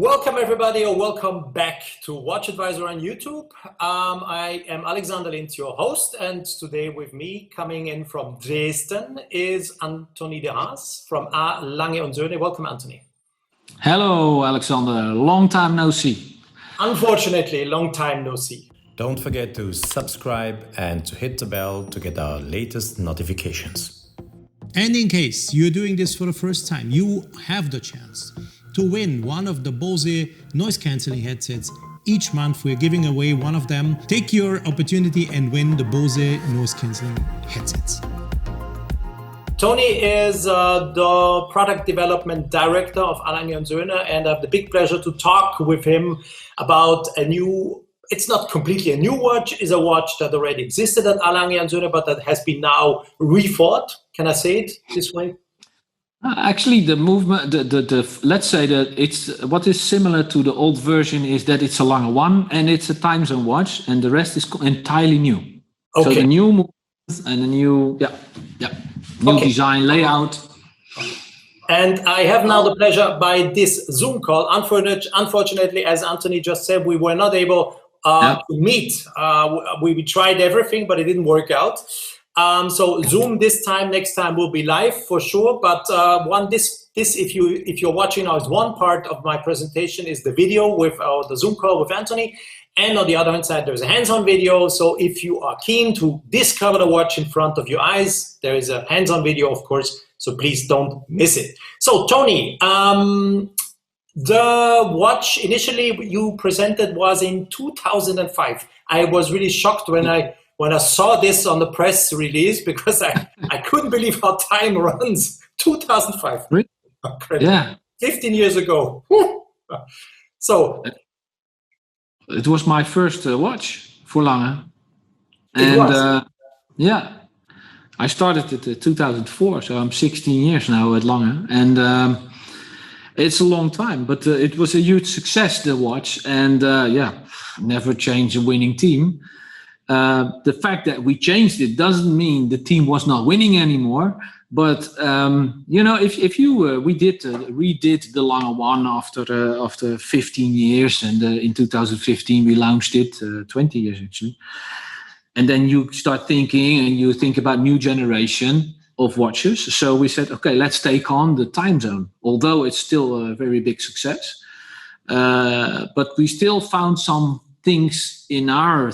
Welcome everybody, or welcome back to WatchAdvisor on YouTube. I am Alexander Linz, your host, and today with me, coming in from Dresden, is Anthony de Haas from Lange Söhne. Welcome, Anthony. Hello, Alexander. Long time no see. Unfortunately, long time no see. Don't forget to subscribe and to hit the bell to get our latest notifications. And in case you're doing this for the first time, you have the chance to win one of the Bose noise-cancelling headsets. Each month we're giving away one of them. Take your opportunity and win the Bose noise-cancelling headsets. Tony is the Product Development Director of Lange Söhne, and I have the big pleasure to talk with him about a new, it's not completely a new watch, it's a watch that already existed at Lange Söhne, but that has been now rethought. Can I say it this way? Actually, the movement, let's say that it's what is similar to the old version is that it's a Lange 1 and it's a time zone watch, and the rest is entirely new. Okay. So the new movement and the new, new design layout. And I have now the pleasure by this Zoom call. Unfortunately, as Anthony just said, we were not able to meet. We tried everything, but it didn't work out. So Zoom this time, next time will be live for sure. But if you're watching now, is one part of my presentation is the video with the Zoom call with Anthony, and on the other hand side there's a hands-on video. So if you are keen to discover the watch in front of your eyes, there is a hands-on video, of course. So please don't miss it. So Tony, the watch initially you presented was in 2005. I was really shocked when I saw this on the press release, because I couldn't believe how time runs. 2005. Really? Incredible. Yeah. 15 years ago. So it was my first watch for Lange. And I started it in 2004, so I'm 16 years now at Lange. And it's a long time, but it was a huge success, the watch. And never change a winning team. The fact that we changed it doesn't mean the team was not winning anymore. But if you we redid the Lange 1 after 15 years, and in 2015 we launched it, 20 years actually. And then you start thinking, and you think about new generation of watches. So we said, okay, let's take on the time zone, although it's still a very big success. But we still found some things in our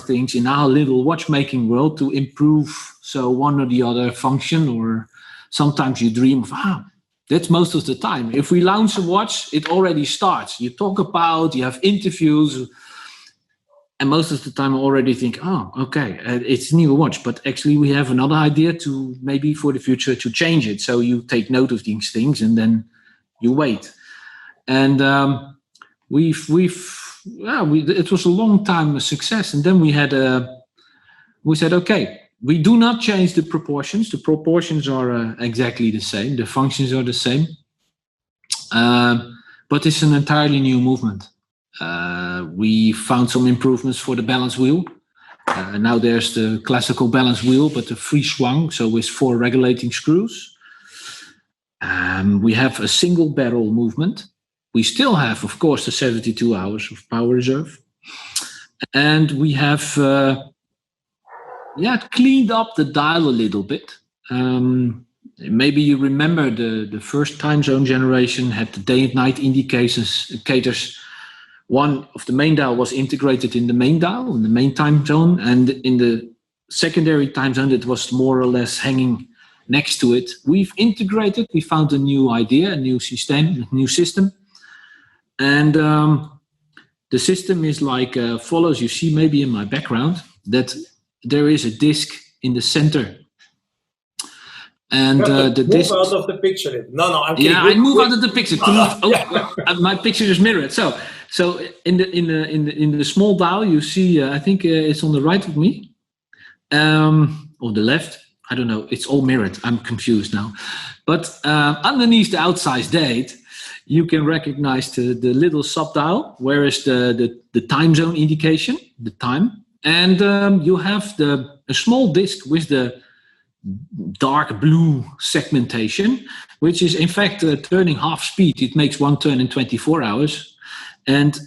little watchmaking world to improve. So one or the other function, or sometimes you dream of, that's most of the time. If we launch a watch, it already starts. You talk about, you have interviews, and most of the time I already think, it's a new watch, but actually we have another idea to maybe for the future to change it. So you take note of these things and then you wait. And it was a long time a success, and then we said, okay, we do not change the proportions. The proportions are exactly the same. The functions are the same, but it's an entirely new movement. We found some improvements for the balance wheel. Now there's the classical balance wheel, but the free swung, so with 4 regulating screws. We have a single barrel movement. We still have, of course, the 72 hours of power reserve. And we have cleaned up the dial a little bit. Maybe you remember the first time zone generation had the day and night indicators. One of the main dial was integrated in the main dial, in the main time zone. And in the secondary time zone, it was more or less hanging next to it. We've integrated, we found a new idea, a new system. And the system is like follows. You see maybe in my background that there is a disc in the center. And the disc... Move out of the picture. No, I'm kidding. Yeah, I move out of the picture. My picture is mirrored. So in the small dial, you see, I think it's on the right of me. Or the left. I don't know. It's all mirrored. I'm confused now. But underneath the outside date, you can recognize the little sub-dial, where is the time zone indication, the time. And you have a small disc with the dark blue segmentation, which is in fact turning half speed. It makes one turn in 24 hours. And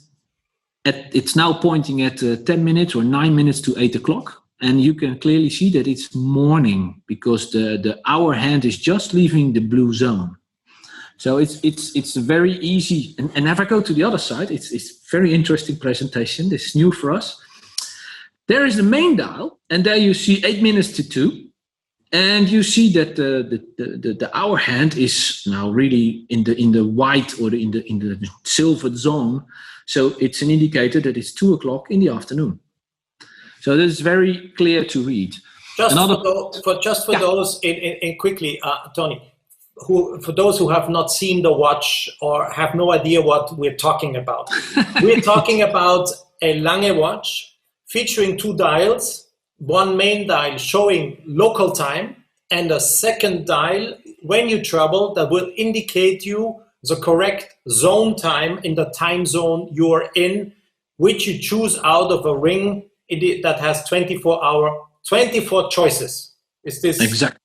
it's now pointing at 10 minutes or 9 minutes to 8 o'clock. And you can clearly see that it's morning because the hour hand is just leaving the blue zone. So it's very easy. And if I go to the other side, it's very interesting presentation. This is new for us. There is the main dial, and there you see 8 minutes to 2. And you see that the hour hand is now really in the white or in the silver zone. So it's an indicator that it's 2 o'clock in the afternoon. So this is very clear to read. Just for those, quickly, Tony, for those who have not seen the watch or have no idea what we're talking about, we're talking about a Lange watch featuring 2 dials, one main dial showing local time and a second dial when you travel that will indicate you the correct zone time in the time zone you're in, which you choose out of a ring that has 24 choices. Is this exactly?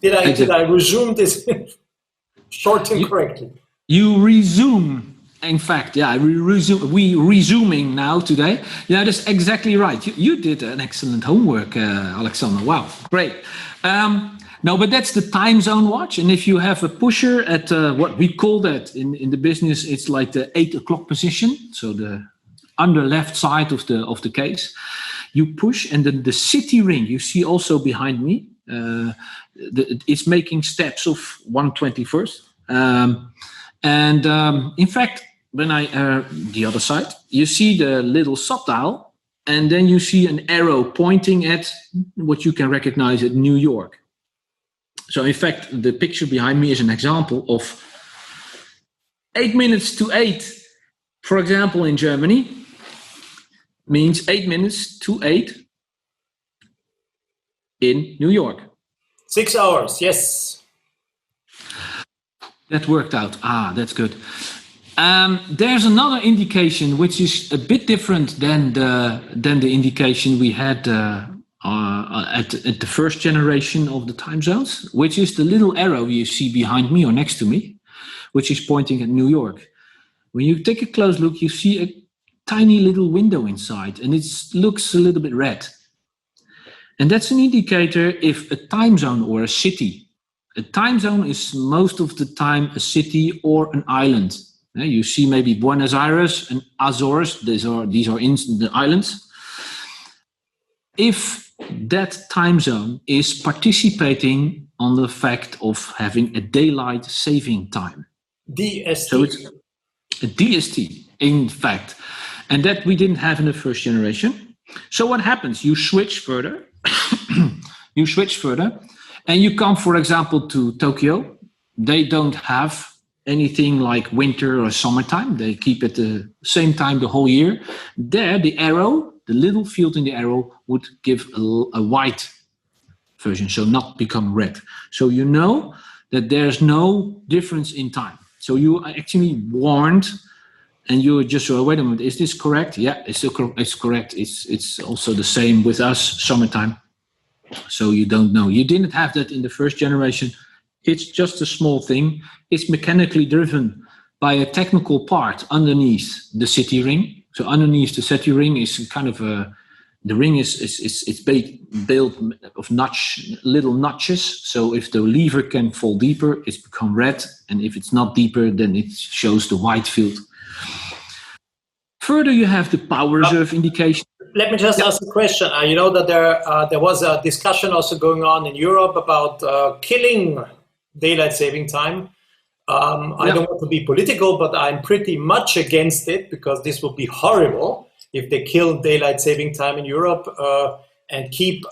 Did I resume this short and correctly? You resume. In fact, yeah, we resuming now today. Yeah, that's exactly right. You did an excellent homework, Alexander. Wow, great. No, but that's the time zone watch. And if you have a pusher at what we call that in the business, it's like the 8 o'clock position. So the under left side of the case, you push, and then the city ring you see also behind me. It's making steps of 1/21st. In fact, when the other side, you see the little subdial, and then you see an arrow pointing at what you can recognize at New York. So in fact, the picture behind me is an example of 8 minutes to 8, for example, in Germany, means 8 minutes to 8 in New York. 6 hours, yes. That worked out. That's good. There's another indication which is a bit different than the indication we had at the first generation of the time zones, which is the little arrow you see behind me or next to me, which is pointing at New York. When you take a close look, you see a tiny little window inside, and it looks a little bit red. And that's an indicator if a time zone or a city. A time zone is most of the time a city or an island. You see maybe Buenos Aires and Azores. These are the islands. If that time zone is participating on the fact of having a daylight saving time. DST. So it's a DST, in fact. And that we didn't have in the first generation. So what happens? You switch further. And you come, for example, to Tokyo. They don't have anything like winter or summertime. They keep it the same time the whole year. There, the arrow, the little field in the arrow would give a white version, so not become red. So you know that there's no difference in time. So you are actually warned, and you just say, wait a minute, is this correct? Yeah, it's correct. It's also the same with us, summertime. So you don't know. You didn't have that in the first generation. It's just a small thing. It's mechanically driven by a technical part underneath the city ring. So underneath the city ring is kind of the ring is built of little notches. So if the lever can fall deeper, it's become red. And if it's not deeper, then it shows the white field. Further, you have the power reserve indication. Let me just ask a question. You know that there was a discussion also going on in Europe about killing daylight saving time. I don't want to be political, but I'm pretty much against it because this would be horrible if they kill daylight saving time in Europe and keep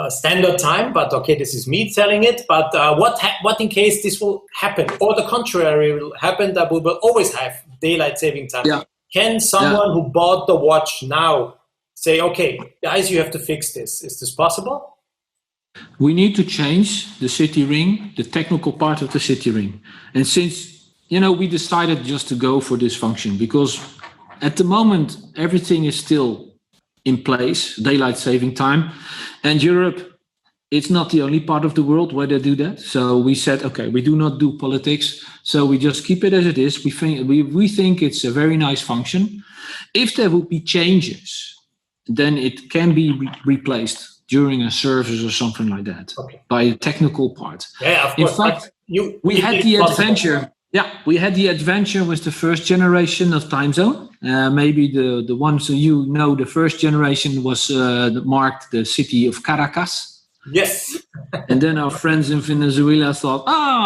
standard time. But okay, this is me telling it. But what in case this will happen, or the contrary will happen, that we will always have daylight saving time? Yeah. Can someone who bought the watch now say, okay, guys, you have to fix this? Is this possible? We need to change the city ring, the technical part of the city ring. And since, we decided just to go for this function because at the moment, everything is still in place, daylight saving time. And Europe it's not the only part of the world where they do that. So we said, okay, we do not do politics. So we just keep it as it is. We think it's a very nice function. If there would be changes, then it can be replaced during a service or something like that by a technical part. Yeah, of course. In fact, we had the adventure. Yeah, we had the adventure with the first generation of Time Zone. Maybe the ones you know, the first generation was marked the city of Caracas. Yes. And then our friends in Venezuela thought,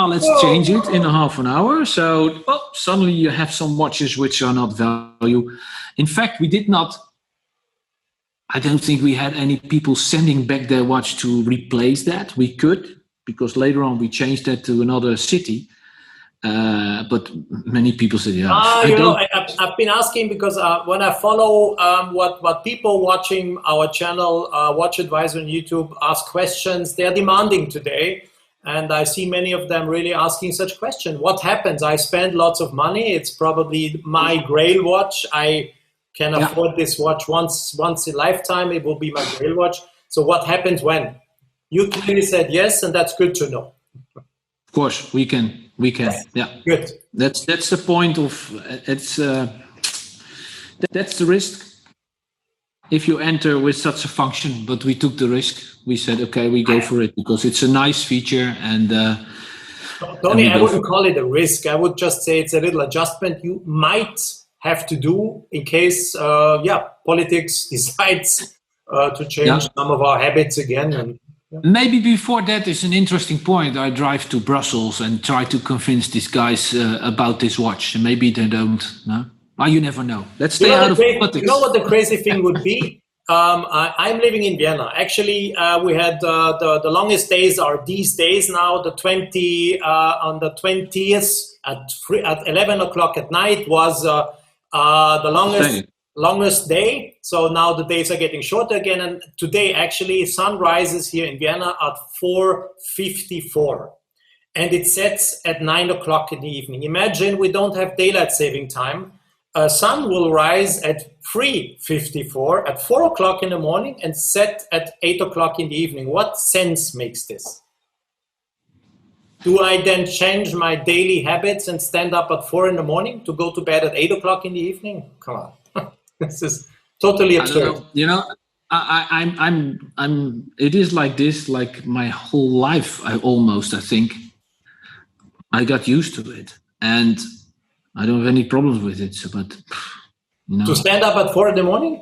let's change it in a half an hour. So suddenly you have some watches which are not value. In fact, I don't think we had any people sending back their watch to replace that. We could, because later on we changed that to another city. But many people said, I've been asking because when I follow what people watching our channel, WatchAdvisor on YouTube, ask questions, they're demanding today. And I see many of them really asking such questions. What happens? I spend lots of money. It's probably my Grail watch. I can afford this watch once in a lifetime. It will be my Grail watch. So what happens when? You clearly said yes, and that's good to know. Of course, we can. Yeah. Good. That's the point of it's. That's the risk. If you enter with such a function, but we took the risk. We said, okay, we go for it because it's a nice feature. And Tony, I wouldn't call it a risk. I would just say it's a little adjustment you might have to do in case, politics decides to change some of our habits again. And maybe before that is an interesting point. I drive to Brussels and try to convince these guys about this watch. And maybe they don't. No, you never know. Let's stay out of politics. You know what the crazy thing would be? I'm living in Vienna. Actually, we had the longest days are these days now. On the 20th at 11 o'clock at night was the longest day. So now the days are getting shorter again. And today, actually, sun rises here in Vienna at 4:54. And it sets at 9 o'clock in the evening. Imagine we don't have daylight saving time. Sun will rise at 3:54 at 4 o'clock in the morning and set at 8 o'clock in the evening. What sense makes this? Do I then change my daily habits and stand up at 4 in the morning to go to bed at 8 o'clock in the evening? Come on. This is totally absurd. You know, I'm. It is like this, like my whole life. I think I got used to it, and I don't have any problems with it. So, but you know, to stand up at 4 in the morning.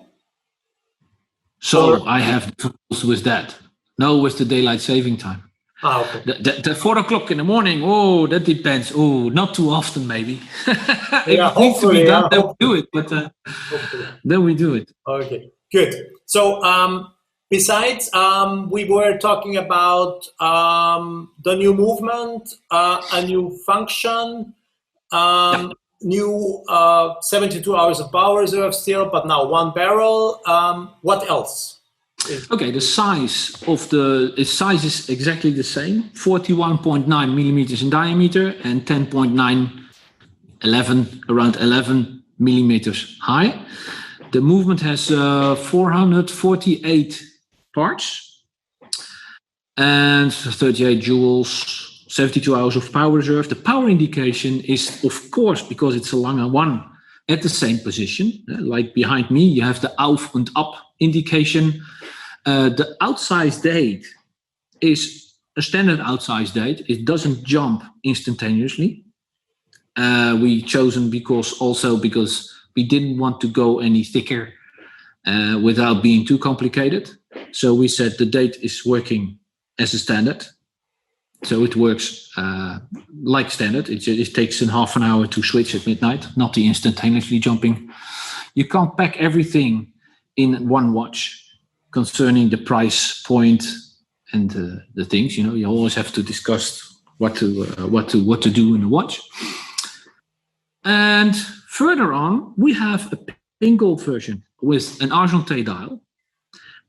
So I have troubles with that. No, with the daylight saving time. Okay. The 4 o'clock in the morning. Oh, that depends. Oh, not too often, maybe. If it needs to be done, then we do it. But then we do it. Okay, good. So besides, we were talking about the new movement, a new function, new 72 hours of power reserve still, but now 1 barrel. What else? Okay, the size is exactly the same, 41.9 millimeters in diameter and around 11 millimeters high. The movement has 448 parts and 38 joules, 72 hours of power reserve. The power indication is, of course, because it's a Lange 1, at the same position. Like behind me, you have the auf and up indication. The outsize date is a standard outsize date. It doesn't jump instantaneously. We chosen because we didn't want to go any thicker without being too complicated. So we said the date is working as a standard. So it works like standard. It takes a half an hour to switch at midnight, not the instantaneously jumping. You can't pack everything in one watch. Concerning the price point and the things, you know, you always have to discuss what to do in the watch. And further on, we have a pink gold version with an argenté dial.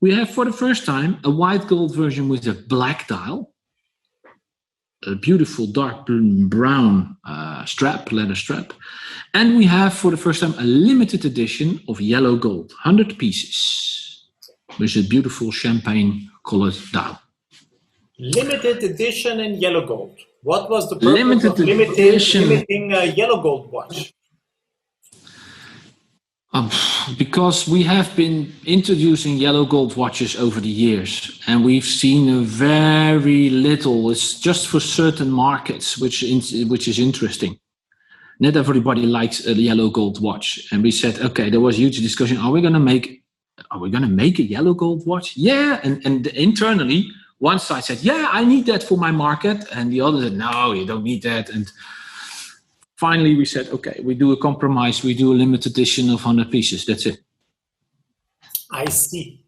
We have for the first time a white gold version with a black dial, a beautiful dark brown leather strap, and we have for the first time a limited edition of yellow gold, 100 pieces. With a beautiful champagne colored dial. Limited edition in yellow gold. What was the purpose of limiting a yellow gold watch? Because we have been introducing yellow gold watches over the years, and we've seen a very little. It's just for certain markets, which is interesting. Not everybody likes a yellow gold watch, and we said, okay, there was a huge discussion. Are we going to make a yellow gold watch? Yeah, and internally, one side said, yeah, I need that for my market, and the other said, no, you don't need that. And finally, we said, okay, we do a compromise. We do a limited edition of 100 pieces. That's it. I see.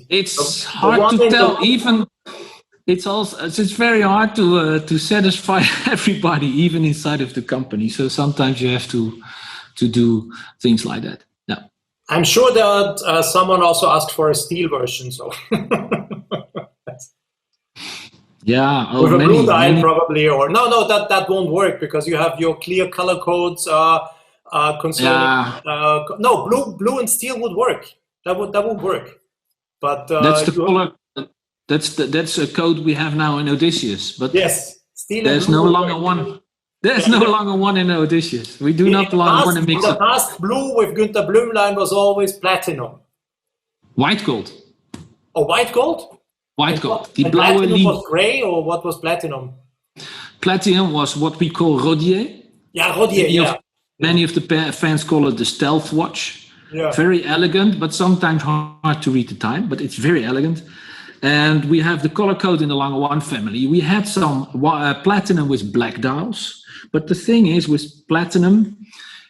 It's hard to tell. It's very hard to satisfy everybody, even inside of the company. So sometimes you have to do things like that. Yeah. I'm sure that someone also asked for a steel version. So. Yeah, with a blue dial probably, or no, that won't work because you have your clear color codes concerning. No, blue and steel would work. That would work. But that's the color. That's a code we have now in Odysseus. But yes, steel. There's no longer one. There's no longer one in Odysseus. We do not longer want to mix up. In the past, blue with Günther Blümlein was always platinum. White gold. Oh, white gold. White gold. The platinum was gray, or what was platinum? Platinum was what we call Rodier. Yeah, Rodier, Many of the fans call it the stealth watch. Yeah. Very elegant, but sometimes hard to read the time, but it's very elegant. And we have the color code in the Lange 1 family. We had some platinum with black dials, but the thing is with platinum,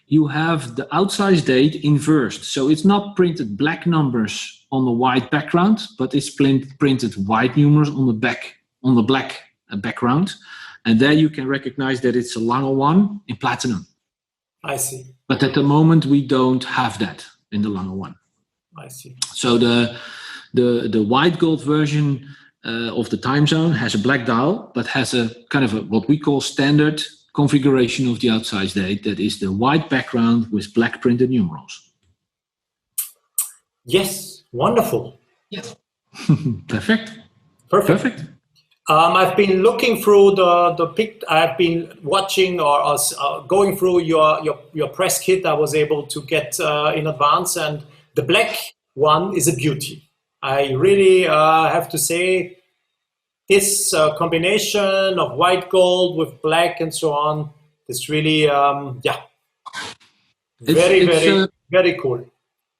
you have the outside date inversed. So it's not printed black numbers on the white background, but it's printed white numerals on the black background. And there you can recognize that it's a Lange 1 in platinum. I see. But at the moment, we don't have that in the Lange 1. I see. So the white gold version of the time zone has a black dial, but has a kind of what we call standard configuration of the outside date. That is the white background with black printed numerals. Yes, wonderful. Yes. Perfect. I've been looking through I've been watching or going through your press kit. I was able to get in advance, and the black one is a beauty. I really have to say, this combination of white gold with black and so on, it's really, very cool.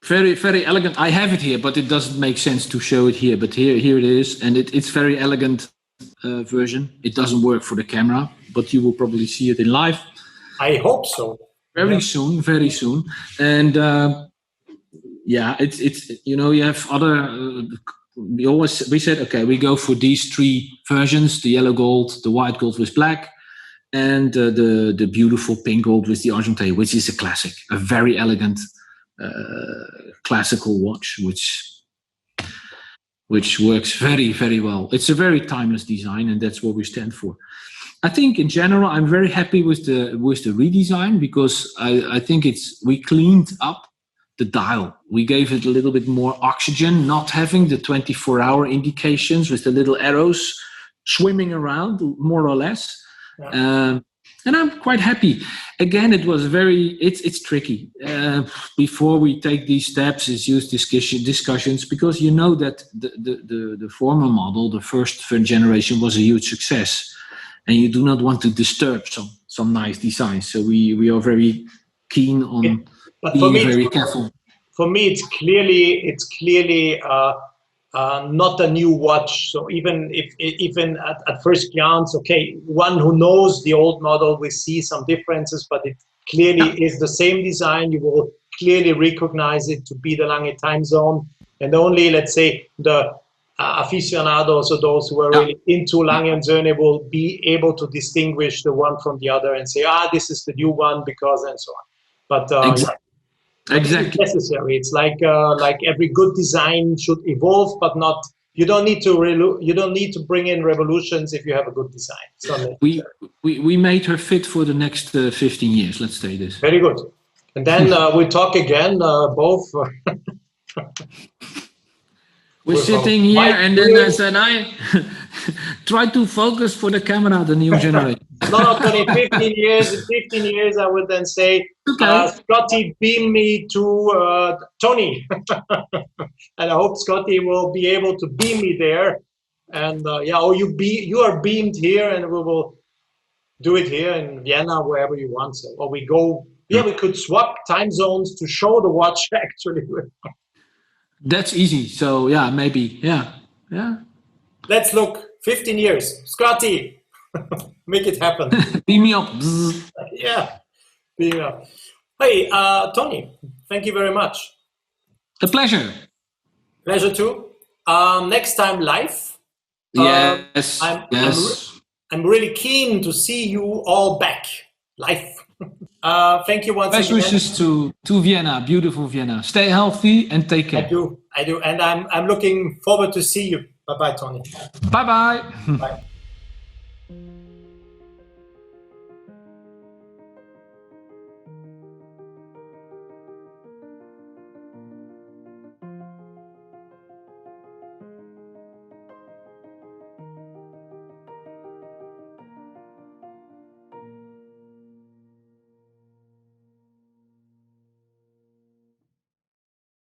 Very, very elegant. I have it here, but it doesn't make sense to show it here. But here it is, and it's very elegant version. It doesn't work for the camera, but you will probably see it in live. I hope so. Very soon. And it's you have other. We said, okay, we go for these three versions: the yellow gold, the white gold with black, and the beautiful pink gold with the argentine, which is a classic, a very elegant classical watch, which works very, very well. It's a very timeless design, and that's what we stand for. I think in general, I'm very happy with the redesign, because I think we cleaned up the dial. We gave it a little bit more oxygen, not having the 24-hour indications with the little arrows swimming around, more or less. Yeah. And I'm quite happy. Again, it was it's tricky. Before we take these steps, it's used discussions, because you know that the former model, the first generation, was a huge success, and you do not want to disturb some nice designs. So we are very keen on being very careful. For me, it's clearly not a new watch. So even at first glance, okay, one who knows the old model will see some differences, but it clearly is the same design. You will clearly recognize it to be the Lange Time Zone, and only, let's say, the aficionados, or those who are really into Lange Söhne, will be able to distinguish the one from the other and say, this is the new one, because, and so on. But exactly. It's necessary. It's like every good design should evolve, but not. You don't need to bring in revolutions if you have a good design. It's not necessary. We made her fit for the next 15 years. Let's say this. Very good. And then we talk again. Both. We're sitting here, and then Try to focus for the camera, the new generation. No, Tony, 15 years. In 15 years, I would then say, Scotty, beam me to Tony. And I hope Scotty will be able to beam me there. And you are beamed here, and we will do it here in Vienna, wherever you want. So, or we go, we could swap time zones to show the watch, actually. That's easy. So, maybe, yeah. Let's look, 15 years. Scotty, make it happen. Beam me up. Yeah, beam me up. Hey, Tony, thank you very much. A pleasure. Pleasure too. Next time live. Yes. I'm really keen to see you all back live. Thank you once again. Best wishes to Vienna, beautiful Vienna. Stay healthy and take care. I do. And I'm looking forward to see you. Bye-bye, Tony. Bye-bye. Bye.